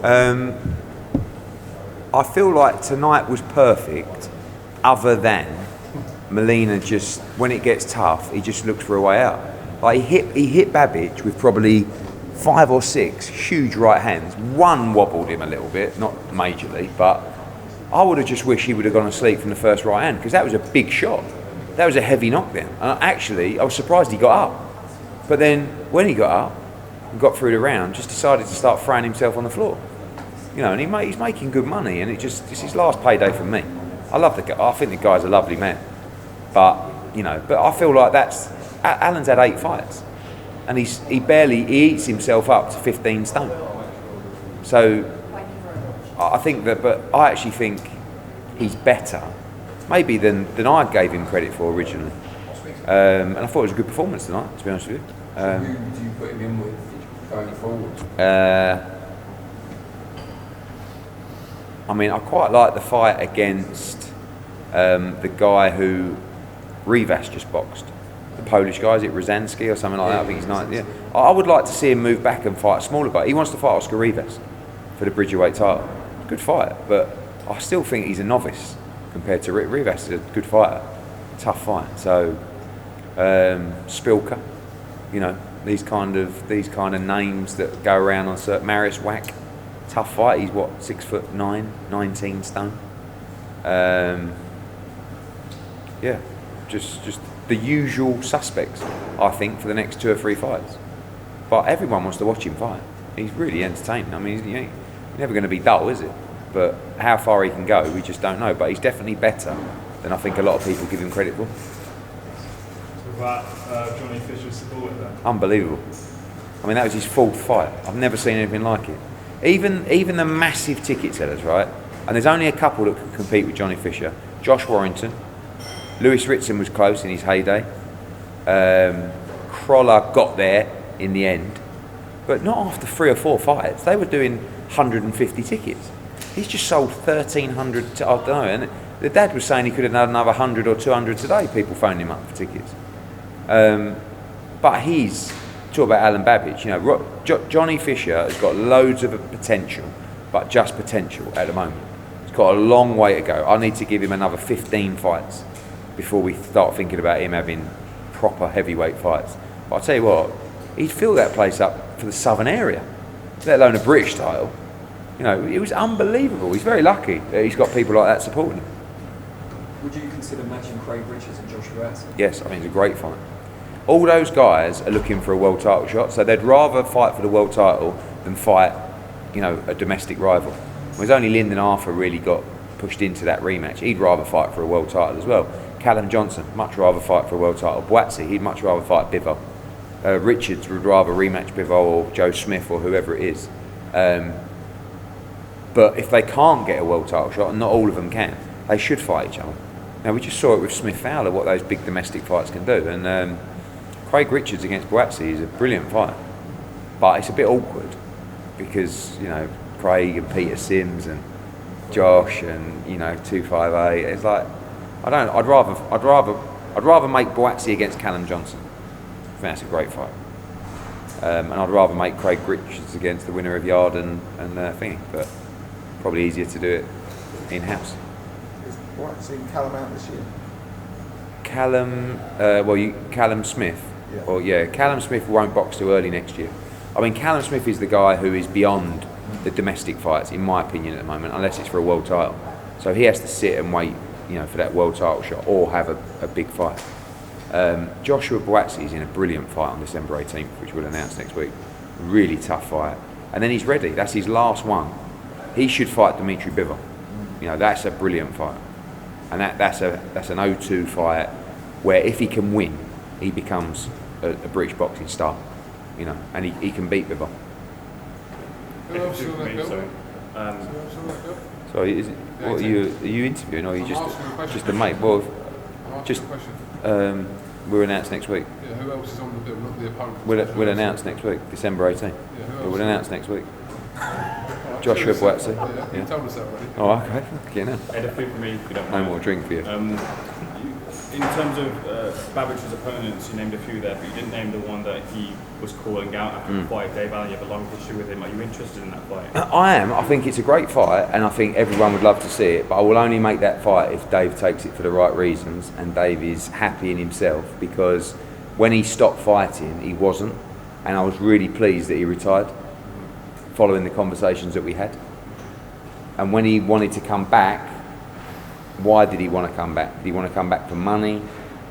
I feel like tonight was perfect, other than Molina just, when it gets tough, he just looks for a way out. Like he hit Babbage with probably 5 or 6 huge right hands. One wobbled him a little bit, not majorly, but I would have just wished he would have gone to sleep from the first right hand, because that was a big shot. That was a heavy knockdown. And actually, I was surprised he got up. But then when he got up and got through the round, just decided to start throwing himself on the floor. You know, and he's making good money, and it's his last payday for me. I love the guy. I think the guy's a lovely man. But, you know, I feel like Alan's had 8 fights, and he eats himself up to 15 stone. So I think that, but I actually think he's better, maybe than I gave him credit for originally. And I thought it was a good performance tonight, to be honest with you. So who do you put him in with going forward? I mean, I quite like the fight against the guy who Rivas just boxed. The Polish guy, is it Rozansky or something like that? I think he's nice. Yeah, I would like to see him move back and fight a smaller guy. He wants to fight Oscar Rivas for the Bridgerweight title. Good fight, but I still think he's a novice compared to Rivas. Is a good fighter, tough fight. So Spilka, you know, these kind of names that go around on certain. Marius Wack, tough fight. He's what, 6'9", 19 stone. Yeah, just the usual suspects, I think, for the next 2 or 3 fights. But everyone wants to watch him fight. He's really entertaining. I mean, he's never going to be dull, is it? But how far he can go, we just don't know. But he's definitely better than I think a lot of people give him credit for. So that Johnny Fisher supported that? Unbelievable. I mean, that was his 4th fight. I've never seen anything like it. Even the massive ticket sellers, right? And there's only a couple that can compete with Johnny Fisher. Josh Warrington. Lewis Ritson was close in his heyday. Crolla got there in the end, but not after 3 or 4 fights. They were doing 150 tickets. He's just sold 1,300. I don't know. And the dad was saying he could have done another 100 or 200 today. People phoning him up for tickets. But he's talk about Alan Babbage. You know, Johnny Fisher has got loads of potential, but just potential at the moment. He's got a long way to go. I need to give him another 15 fights before we start thinking about him having proper heavyweight fights. But I'll tell you what, he'd fill that place up for the southern area, let alone a British title. You know, it was unbelievable. He's very lucky that he's got people like that supporting him. Would you consider matching Craig Richards and Joshua Aston? Yes, I think it's a great fight. All those guys are looking for a world title shot, so they'd rather fight for the world title than fight, you know, a domestic rival. It was only Lyndon Arthur really got pushed into that rematch. He'd rather fight for a world title as well. Callum Johnson, much rather fight for a world title. Boatsi, he'd much rather fight Bivol. Richards would rather rematch Bivol or Joe Smith or whoever it is. But if they can't get a world title shot, and not all of them can, they should fight each other. Now, we just saw it with Smith Fowler, what those big domestic fights can do. And Craig Richards against Boatsi is a brilliant fight. But it's a bit awkward because, you know, Craig and Peter Sims and Josh and, you know, 258. It's like, I'd rather make Boatsi against Callum Johnson. I think that's a great fight. And I'd rather make Craig Richards against the winner of Yard and Thingy, but probably easier to do it in-house. Is Boatsi Callum out this year? Callum Smith. Yeah. Callum Smith won't box till early next year. I mean, Callum Smith is the guy who is beyond the domestic fights, in my opinion, at the moment, unless it's for a world title. So he has to sit and wait, you know, for that world title shot or have a big fight. Joshua Boatsi is in a brilliant fight on December 18th, which we'll announce next week. Really tough fight. And then he's ready. That's his last one. He should fight Dimitri Bivol. You know, that's a brilliant fight. And that's an 0-2 fight where if he can win, he becomes a British boxing star. You know, and he can beat Bivol. Who else is on that bill? Sorry, are you interviewing or are you just a mate? Well, we'll announce next week. Yeah, who else is on the bill? Not the opponent. We'll announce next week, December 18th. Yeah, we'll announce next week. Joshua Boatsi. Yeah, you told us that already. Oh, okay. Yeah, no. And a food for me, if you don't No mind. more drink for you. In terms of Babbage's opponents, you named a few there, but you didn't name the one that he was calling out after the fight. Dave Allen, you have a long history with him. Are you interested in that fight? I am. I think it's a great fight, and I think everyone would love to see it. But I will only make that fight if Dave takes it for the right reasons, and Dave is happy in himself. Because when he stopped fighting, he wasn't, and I was really pleased that he retired, following the conversations that we had. And when he wanted to come back, why did he want to come back? Did he want to come back for money?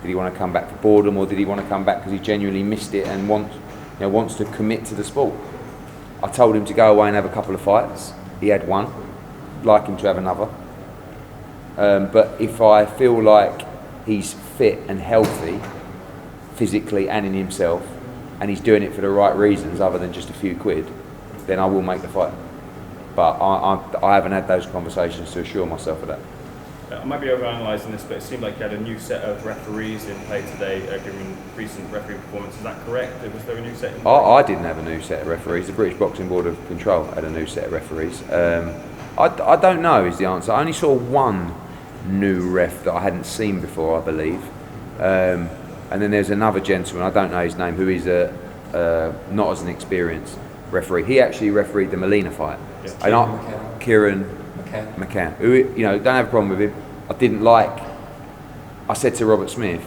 Did he want to come back for boredom? Or did he want to come back because he genuinely missed it and wants to commit to the sport? I told him to go away and have a couple of fights. He had one. I'd like him to have another. But if I feel like he's fit and healthy, physically and in himself, and he's doing it for the right reasons other than just a few quid, then I will make the fight. But I haven't had those conversations to assure myself of that. I might be overanalyzing this, but it seemed like you had a new set of referees in play today, given recent referee performance. Is that correct? Was there a new set in play? I didn't have a new set of referees. The British Boxing Board of Control had a new set of referees. I don't know is the answer. I only saw one new ref that I hadn't seen before, I believe. And then there's another gentleman, I don't know his name, who is not as an experienced referee. He actually refereed the Molina fight. Yeah. Kieran McCann, who, don't have a problem with him. I said to Robert Smith,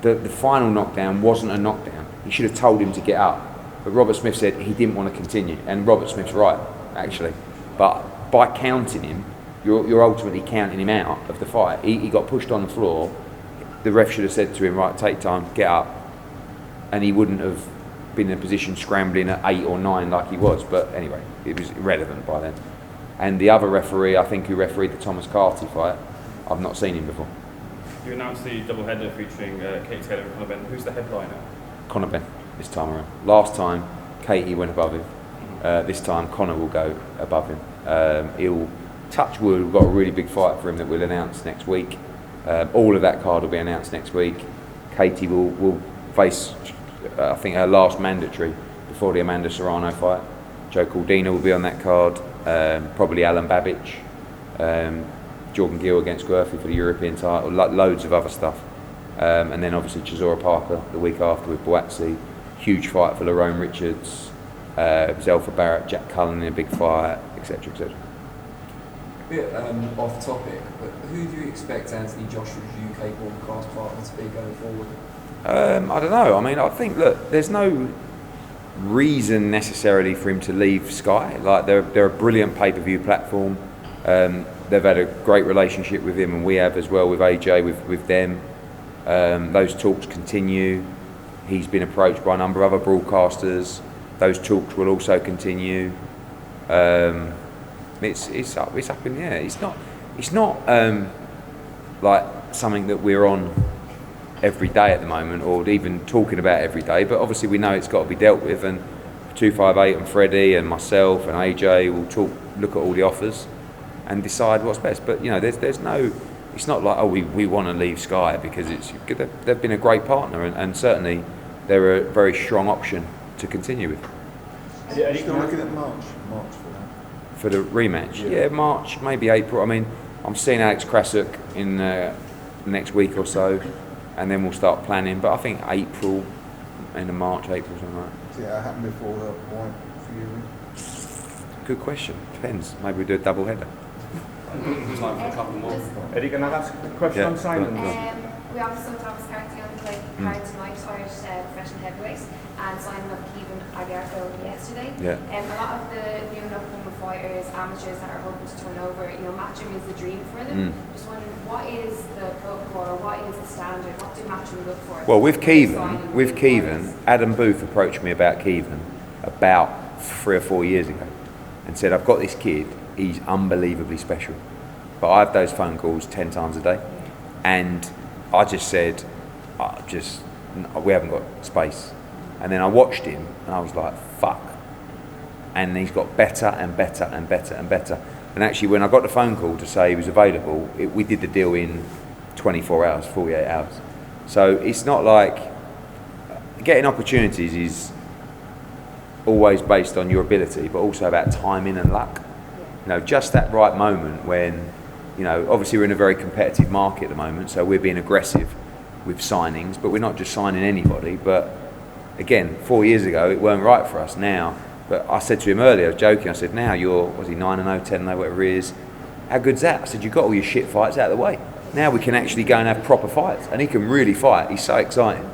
the final knockdown wasn't a knockdown. He should have told him to get up. But Robert Smith said he didn't want to continue. And Robert Smith's right, actually. But by counting him, you're ultimately counting him out of the fight. He got pushed on the floor. The ref should have said to him, right, take time, get up. And he wouldn't have been in a position scrambling at 8 or 9 like he was. But anyway, it was irrelevant by then. And the other referee, I think, who refereed the Thomas Carty fight, I've not seen him before. You announced the double header featuring Katie Taylor and Conor Benn. Who's the headliner? Conor Benn this time around. Last time, Katie went above him. This time, Conor will go above him. He'll touch wood. We've got a really big fight for him that we'll announce next week. All of that card will be announced next week. Katie will face, I think, her last mandatory before the Amanda Serrano fight. Joe Caldina will be on that card. Probably Alan Babbage, Jordan Gill against Guerfi for the European title, loads of other stuff. And then obviously Chisora Parker the week after with Boatsi. Huge fight for Lerone Richards, Zelfa Barrett, Jack Cullen in a big fight, etc. etc. A bit off topic, but who do you expect Anthony Joshua's UK broadcast partner to be going forward? I don't know. I mean, I think, look, there's no reason necessarily for him to leave Sky. Like, they're a brilliant pay-per-view platform. They've had a great relationship with him, and we have as well with AJ, with them. Those talks continue. He's been approached by a number of other broadcasters. Those talks will also continue. It's up in the air. It's not like something that we're on every day at the moment, or even talking about every day, but obviously we know it's got to be dealt with, and 258 and Freddie and myself and AJ will look at all the offers and decide what's best. But there's no, it's not like, we want to leave Sky, because they've been a great partner, and certainly they're a very strong option to continue with. Still looking at March for that. For the rematch? Yeah, March, maybe April. I mean, I'm seeing Alex Krasuk in the next week or so, and then we'll start planning. But I think April, end of March, April, something like that. See how it happened before the point for you? Good question. Depends. Maybe we do a double header. Time for a couple more. Eddie, can I ask a question on Simon? We obviously sometimes currently on the card tonight, Irish professional heavyweights, and Simon of Kevin Agarfeld yesterday. Yeah. A lot of the new and upcoming fighters, amateurs that are hoping to turn over, Matrimony is the dream for them. Just wondering, what is the protocol, or what is the standard? What do Matrimony look for? Well, with Kevin, Adam Booth approached me about Kevin about 3 or 4 years ago and said, I've got this kid, he's unbelievably special. But I have those phone calls 10 times a day. And I just said, we haven't got space. And then I watched him and I was like, fuck. And he's got better and better and better and better. And actually, when I got the phone call to say he was available, we did the deal in 24 hours, 48 hours. So it's not like, getting opportunities is always based on your ability, but also about timing and luck. Just that right moment when, obviously we're in a very competitive market at the moment, so we're being aggressive. with signings, but we're not just signing anybody. But again, 4 years ago, it weren't right for us. Now, but I said to him earlier, I was joking, I said, now you're, was he 9-0, 10-0, whatever he is, how good's that? I said, you've got all your shit fights out of the way. Now we can actually go and have proper fights, and he can really fight. He's so exciting.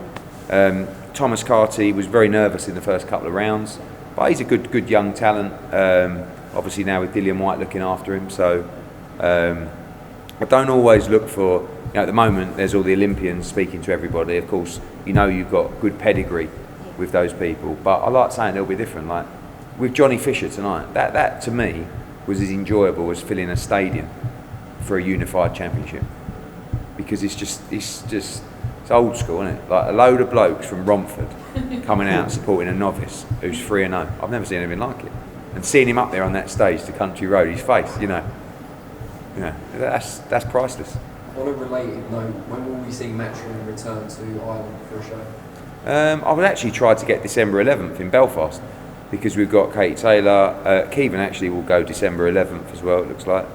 Thomas Carty was very nervous in the first couple of rounds, but he's a good young talent. Obviously now with Dillian Whyte looking after him, so I don't always look for, you know, at the moment there's all the Olympians speaking to everybody. Of course, you know you've got good pedigree with those people, but I like saying it'll be different. Like with Johnny Fisher tonight, that to me was as enjoyable as filling a stadium for a unified championship, because it's old school, isn't it? Like a load of blokes from Romford coming out supporting a novice who's 3-0. I've never seen anything like it. And seeing him up there on that stage, the country road, his face, you know, that's priceless. On a related note, when will we see Matrimony return to Ireland for a show? I would actually try to get December 11th in Belfast, because we've got Katie Taylor. Keevan actually will go December 11th as well, it looks like.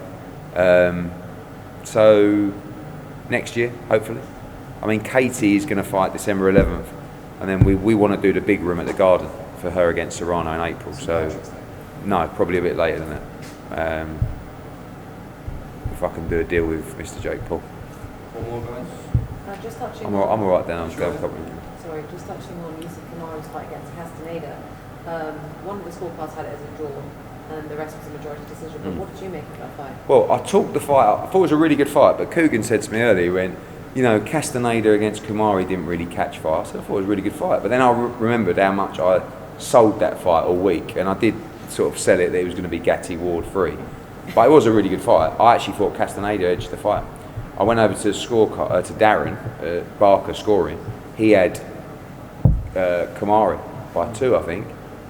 So next year, hopefully. I mean, Katie is going to fight December 11th, and then we want to do the big room at the Garden for her against Serrano in April. So no, probably a bit later than that. If I can do a deal with Mr. Jake Paul. One more, guys. Just touching I'm all right then. I'm going. Sorry, just touching on Yusuf Kamara's fight against Castaneda. One of the scorecards had it as a draw, and the rest was a majority decision. But what did you make of that fight? Well, I talked the fight up. I thought it was a really good fight, but Coogan said to me earlier, he went, you know, Castaneda against Kamari didn't really catch fire. I said, I thought it was a really good fight. But then I remembered how much I sold that fight all week, and I did sort of sell it that it was going to be Gatti Ward 3. But it was a really good fight. I actually thought Castaneda edged the fight. I went over to the to Darren Barker scoring. He had Kamari by 2, I think.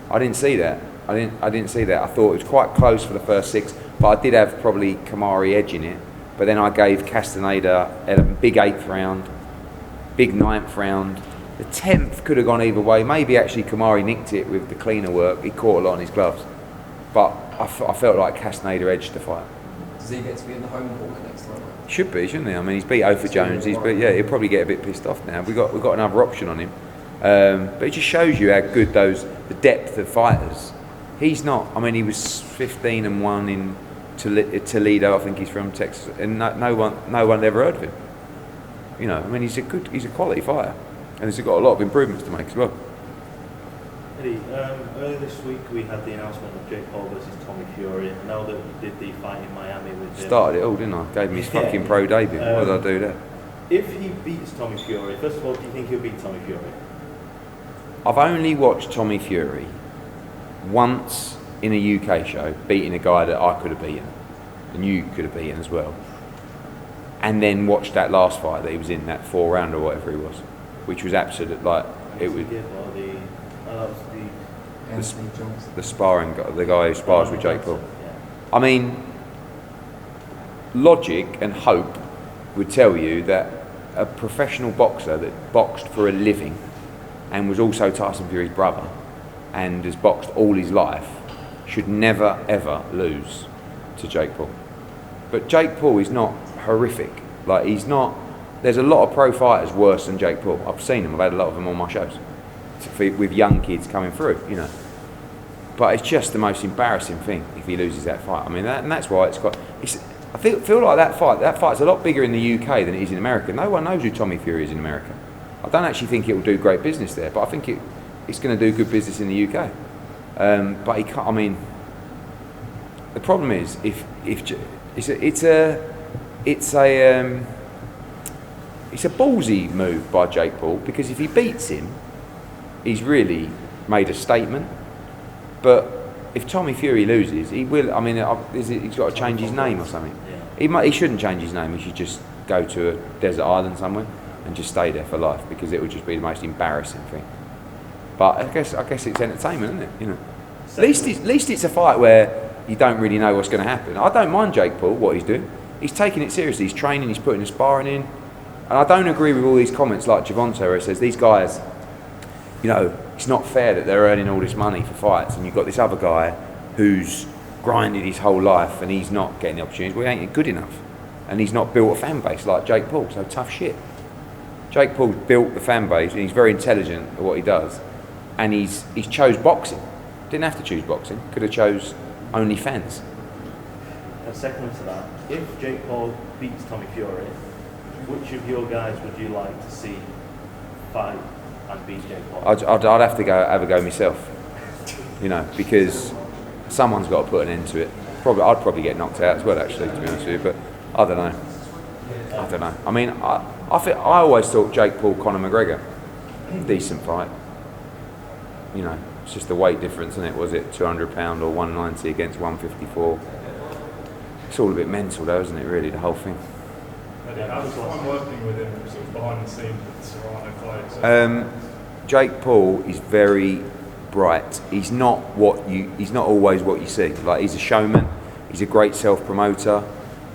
I didn't see that. I didn't see that. I thought it was quite close for the first 6, but I did have probably Kamari edging it. But then I gave Castaneda a big 8th round, big 9th round. The 10th could have gone either way. Maybe actually Kamari nicked it with the cleaner work. He caught a lot on his gloves. But I felt like Castaneda edged the fight. Does he get to be in the home corner next time? Should be, shouldn't he? I mean, he's beat Ofer Jones. He'll probably get a bit pissed off now. We've got another option on him. But it just shows you how good the depth of fighters. He's not. I mean, he was 15-1 in Toledo. I think he's from Texas, and no one ever heard of him. You know, I mean, he's a quality fighter, and he's got a lot of improvements to make as well. Eddie, earlier this week we had the announcement of Jake Paul versus Tommy Fury. Now that we did the fight in Miami with him, Started it all, didn't I? Gave him his fucking pro debut. Why did I do that? If he beats Tommy Fury, first of all, do you think he'll beat Tommy Fury? I've only watched Tommy Fury once in a UK show, beating a guy that I could have beaten, and you could have beaten as well. And then watched that last fight that he was in, that 4-round or whatever he was, which was absolute, like, it was the sparring guy, the guy who spars with Jake Paul. I mean, logic and hope would tell you that a professional boxer that boxed for a living and was also Tyson Fury's brother and has boxed all his life should never ever lose to Jake Paul. But Jake Paul is not horrific. Like, he's not. There's a lot of pro fighters worse than Jake Paul. I've seen them. I've had a lot of them on my shows with young kids coming through, you know. But it's just the most embarrassing thing if he loses that fight. I mean, and that's why it's quite. I feel like that fight's a lot bigger in the UK than it is in America. No one knows who Tommy Fury is in America. I don't actually think it will do great business there, but I think it's going to do good business in the UK. But he can't. I mean, the problem is if it's a ballsy move by Jake Paul, because if he beats him, he's really made a statement. But if Tommy Fury loses, he will. I mean, he's got to change his name or something. He shouldn't change his name. He should just go to a desert island somewhere and just stay there for life, because it would just be the most embarrassing thing. But I guess it's entertainment, isn't it? You know, at least it's a fight where you don't really know what's going to happen. I don't mind Jake Paul, what he's doing. He's taking it seriously. He's training. He's putting the sparring in. And I don't agree with all these comments like Javonte, where he says these guys, you know, it's not fair that they're earning all this money for fights, and you've got this other guy who's grinded his whole life and he's not getting the opportunities. Well, he ain't good enough, and he's not built a fan base like Jake Paul. So tough shit. Jake Paul's built the fan base, and he's very intelligent at what he does, and he's chose boxing. Didn't have to choose boxing. Could have chose OnlyFans. And second to that, if Jake Paul beats Tommy Fury, which of your guys would you like to see fight and beat Jake Paul? I'd have to have a go myself, you know, because someone's got to put an end to it. I'd probably get knocked out as well, actually, to be honest with you. But I don't know. I mean, I always thought Jake Paul, Conor McGregor, decent fight. You know, it's just the weight difference, isn't it? Was it £200 or 190 against 154? It's all a bit mental, though, isn't it? Really, the whole thing. I'm working with him sort of behind the scenes with Serrano fights. Jake Paul is very bright. He's not always what you see. Like, he's a showman. He's a great self-promoter,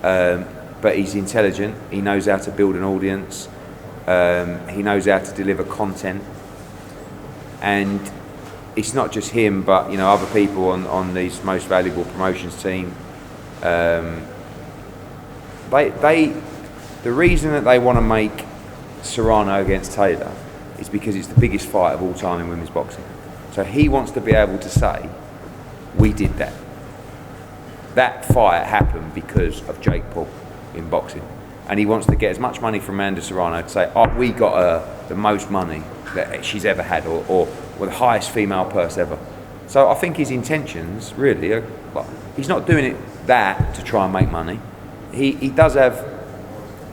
but he's intelligent. He knows how to build an audience. He knows how to deliver content, and it's not just him, but you know, other people on these most valuable promotions team. The reason that they want to make Serrano against Taylor is because it's the biggest fight of all time in women's boxing. So he wants to be able to say, we did that. That fight happened because of Jake Paul in boxing. And he wants to get as much money from Amanda Serrano to say, oh, we got her the most money that she's ever had, or the highest female purse ever. So I think his intentions really are, he's not doing it that to try and make money. He does have,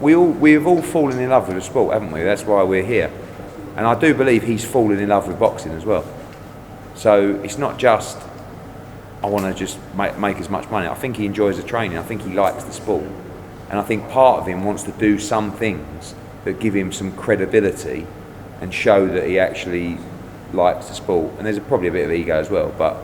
we have all fallen in love with the sport, haven't we? That's why we're here. And I do believe he's fallen in love with boxing as well. So it's not just, I want to just make as much money. I think he enjoys the training. I think he likes the sport. And I think part of him wants to do some things that give him some credibility and show that he actually likes the sport. And there's probably a bit of ego as well, but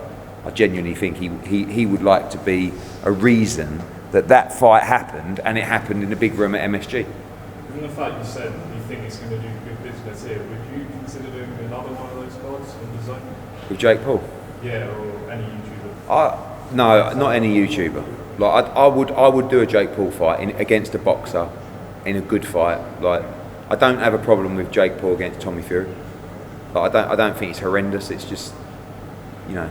I genuinely think he would like to be a reason that fight happened, and it happened in the big room at MSG. Given the fact you said you think it's going to do good business here, would you consider doing another one of those cards on the zone? With Jake Paul? Yeah, or any YouTuber? No, not any YouTuber. Like I would do a Jake Paul fight against a boxer in a good fight. Like, I don't have a problem with Jake Paul against Tommy Fury. Like, I don't think it's horrendous. It's just, you know,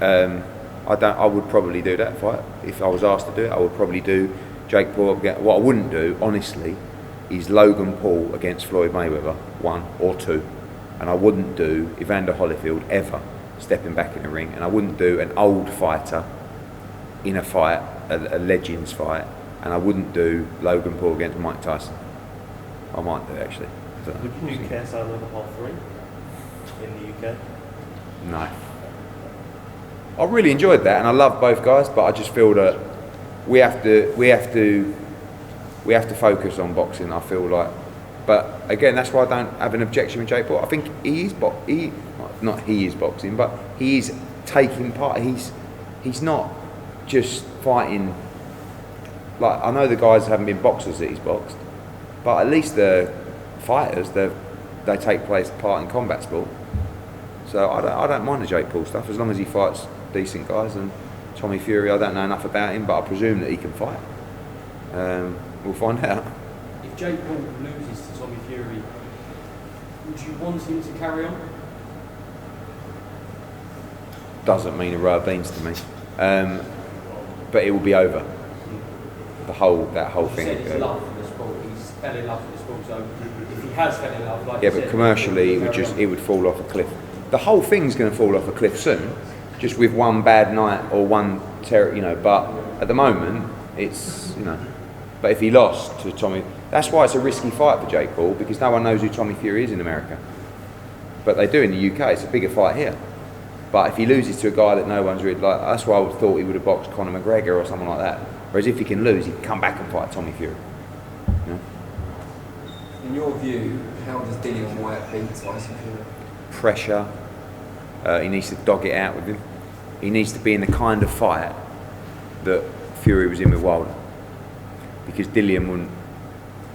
I would probably do that fight if I was asked to do it. I would probably do Jake Paul against. What I wouldn't do, honestly, is Logan Paul against Floyd Mayweather, 1 or 2, and I wouldn't do Evander Holyfield ever stepping back in the ring, and I wouldn't do an old fighter in a fight, a Legends fight, and I wouldn't do Logan Paul against Mike Tyson. I might do, actually. Would you do KSI Logan Paul 3 in the UK? No. I really enjoyed that, and I love both guys, but I just feel that we have to focus on boxing. I feel like, but again, that's why I don't have an objection with Jake Paul. I think he is boxing, but he is taking part. He's not just fighting. Like, I know the guys haven't been boxers that he's boxed, but at least the fighters, they take part in combat sport. So I don't mind the Jake Paul stuff as long as he fights decent guys. And Tommy Fury, I don't know enough about him, but I presume that he can fight. We'll find out. If Jake Paul loses to Tommy Fury, would you want him to carry on? Doesn't mean a row of beans to me, but it will be over. That whole thing. He's love for the sport. He's fell in love with the sport. So if he has fell in love, like yeah, but commercially, it would fall off a cliff. The whole thing's going to fall off a cliff soon, just with one bad night or one you know. But at the moment, it's, you know. But if he lost to Tommy, that's why it's a risky fight for Jake Paul, because no one knows who Tommy Fury is in America. But they do in the UK. It's a bigger fight here. But if he loses to a guy that no one's really like, that's why I would have thought he would have boxed Conor McGregor or someone like that. Whereas if he can lose, he can come back and fight Tommy Fury. You know? In your view, how does Dillian Whyte beat Tyson Fury? Pressure. He needs to dog it out with him. He needs to be in the kind of fight that Fury was in with Wilder. Because Dillian wouldn't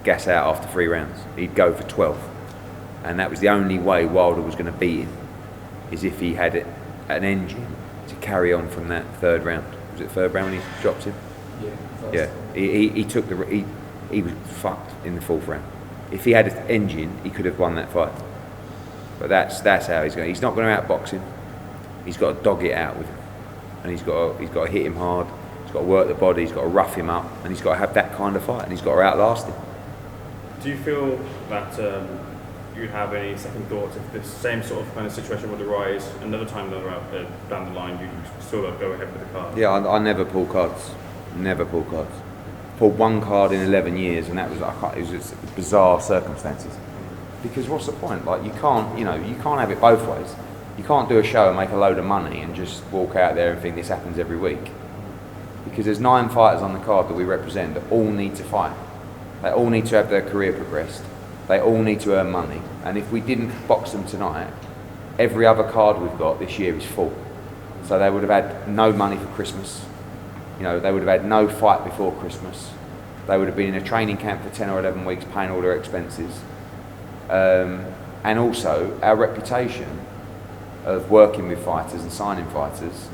gas out after 3 rounds. He'd go for 12. And that was the only way Wilder was going to beat him, is if he had an engine to carry on from that 3rd round. Was it 3rd round when he dropped him? Yeah. Yeah. He was fucked in the 4th round. If he had an engine, he could have won that fight. But that's how he's going. He's not going to outbox him. He's got to dog it out with him, and he's got to hit him hard. He's got to work the body. He's got to rough him up, and he's got to have that kind of fight, and he's got to outlast him. Do you feel that you'd have any second thoughts if this same sort of kind of situation would arise another time down the line? You'd still go ahead with the card? Yeah, I never pull cards. Never pull cards. Pulled one card in 11 years, and that was it was just bizarre circumstances. Because what's the point? Like you can't have it both ways. You can't do a show and make a load of money and just walk out there and think this happens every week. Because there's 9 fighters on the card that we represent that all need to fight. They all need to have their career progressed. They all need to earn money. And if we didn't box them tonight, every other card we've got this year is full. So they would have had no money for Christmas. They would have had no fight before Christmas. They would have been in a training camp for 10 or 11 weeks paying all their expenses. And also our reputation of working with fighters and signing fighters,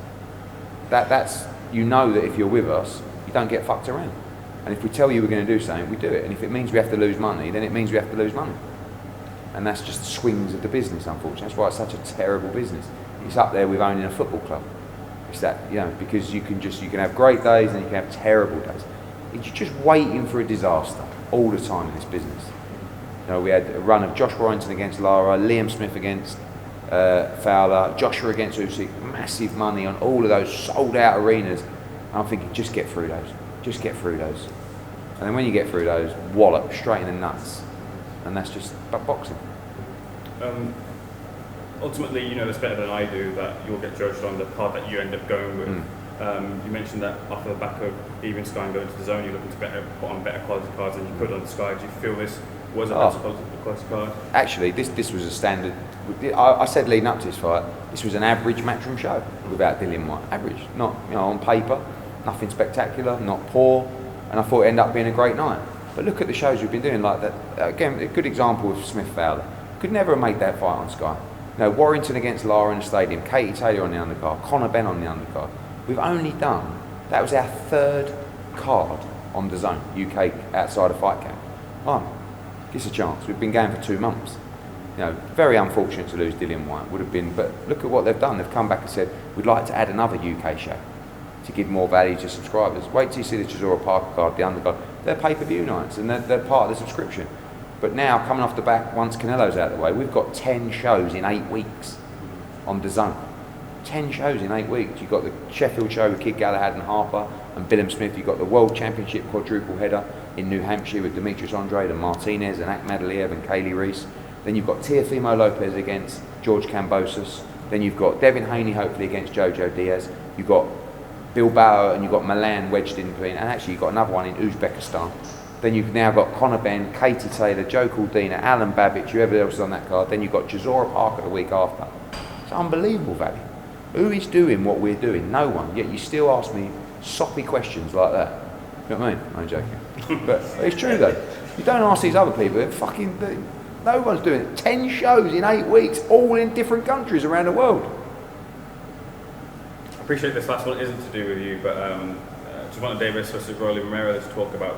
that's that if you're with us, you don't get fucked around. And if we tell you we're going to do something, we do it. And if it means we have to lose money, then it means we have to lose money. And that's just the swings of the business, unfortunately. That's why it's such a terrible business. It's up there with owning a football club. It's that, because you can have great days and you can have terrible days. You're just waiting for a disaster all the time in this business. We had a run of Josh Warrington against Lara, Liam Smith against Fowler, Joshua against Usyk, massive money on all of those sold out arenas. And I'm thinking, just get through those. Just get through those. And then when you get through those, wallop straight in the nuts. And that's just boxing. Ultimately, that's better than I do, that you'll get judged on the card that you end up going with. You mentioned that off the back of even Sky and going to the zone, you're looking to put on better quality cards than you could on Sky. Do you feel this was a better quality card? Actually, this was a standard. I said leading up to this fight, this was an average Matchroom show without Dillian Whyte. Average, not on paper, nothing spectacular, not poor, and I thought it'd end up being a great night. But look at the shows we've been doing like that. Again, a good example of Smith Fowler. Could never have made that fight on Sky. Warrington against Lara in the stadium, Katie Taylor on the undercard, Conor Benn on the undercard. We've only done, that was our 3rd card on the zone, UK outside of fight camp. Give us a chance. We've been going for 2 months. Very unfortunate to lose Dillian Whyte, would have been, but look at what they've done. They've come back and said, we'd like to add another UK show to give more value to subscribers. Wait till you see the Chisora Parker card, the undercard. They're pay-per-view nights and they're part of the subscription. But now, coming off the back, once Canelo's out of the way, we've got 10 shows in 8 weeks on the zone. 10 shows in 8 weeks. You've got the Sheffield show with Kid Galahad and Harper and Billum Smith. You've got the World Championship quadruple header in New Hampshire with Demetrius Andrade and Martinez and Akhmadaliev and Kaylee Reese. Then you've got Teofimo Lopez against George Kambosos. Then you've got Devin Haney hopefully against Jojo Diaz. You've got Bilbao and you've got Milan wedged in between. And actually you've got another one in Uzbekistan. Then you've now got Conor Benn, Katie Taylor, Joe Caldina, Alan Babbage, whoever else is on that card. Then you've got Chisora Parker the week after. It's unbelievable value. Who is doing what we're doing? No one. Yet you still ask me soppy questions like that. You know what I mean? I'm joking. But it's true though. You don't ask these other people. No one's doing it. 10 shows in 8 weeks, all in different countries around the world. I appreciate this last one isn't to do with you, but Javante Davis versus Roy Romero, let's talk about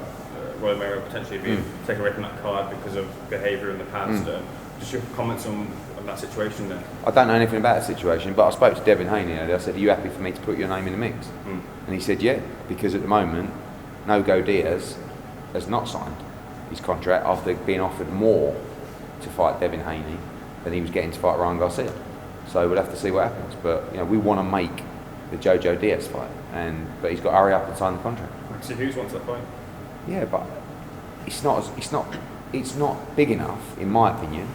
Roy Romero potentially being taken away from that card because of behaviour in the past. Just your comments on that situation then? I don't know anything about that situation, but I spoke to Devin Haney earlier. I said, are you happy for me to put your name in the mix? And he said, yeah, because at the moment, No Go Diaz has not signed his contract after being offered more to fight Devin Haney than he was getting to fight Ryan Garcia. So we'll have to see what happens. But we want to make the Jojo Diaz fight, but he's got to hurry up and sign the contract. So Hughes wants that fight? Yeah, but it's not big enough, in my opinion.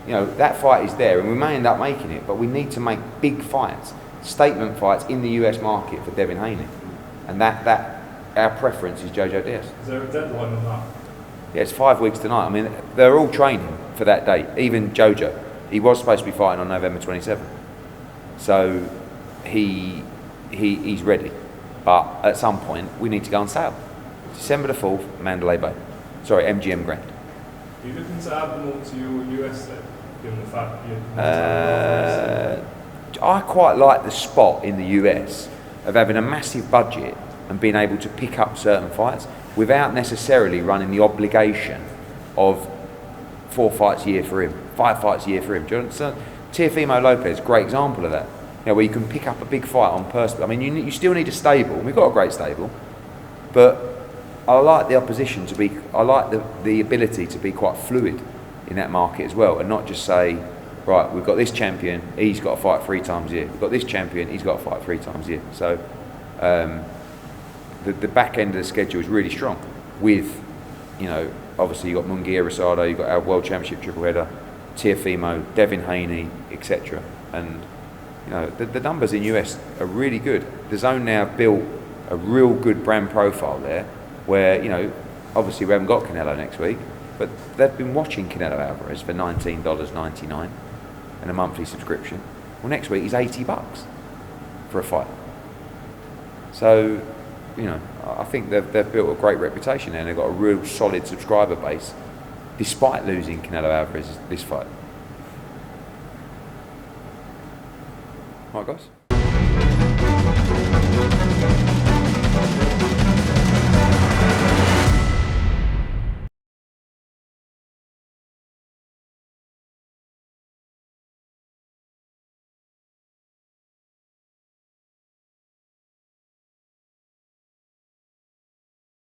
That fight is there, and we may end up making it, but we need to make big fights, statement fights in the US market for Devin Haney, and that our preference is Jojo Diaz. Is there a deadline on that? Yeah, it's 5 weeks tonight. I mean, they're all training for that date. Even Jojo, he was supposed to be fighting on November 27th, so he's ready. But at some point, we need to go on sale. December the 4th, Mandalay Bay. Sorry, MGM Grand. Are you looking to add them all to your US then, given the fact that I quite like the spot in the US of having a massive budget and being able to pick up certain fights without necessarily running the obligation of 4 fights a year for him, 5 fights a year for him. Do you understand? Teofimo Lopez, great example of that. You know, where you can pick up a big fight on purse. I mean, you still need a stable. We've got a great stable, but I like the opposition to be. I like the ability to be quite fluid in that market as well, and not just say, right, we've got this champion, he's got to fight 3 times a year. We've got this champion, he's got to fight 3 times a year. So the back end of the schedule is really strong. With, you know, obviously you've got Munguia Rosado, you've got our World Championship triple header, Teofimo, Devin Haney, etc. And you know the numbers in US are really good. The Zone now built a real good brand profile there, where, you know, obviously we haven't got Canelo next week, but they've been watching Canelo Alvarez for $19.99 and a monthly subscription. Well, next week he's $80 for a fight. So, you know, I think they've built a great reputation there, and they've got a real solid subscriber base, despite losing Canelo Alvarez this fight. Right, guys?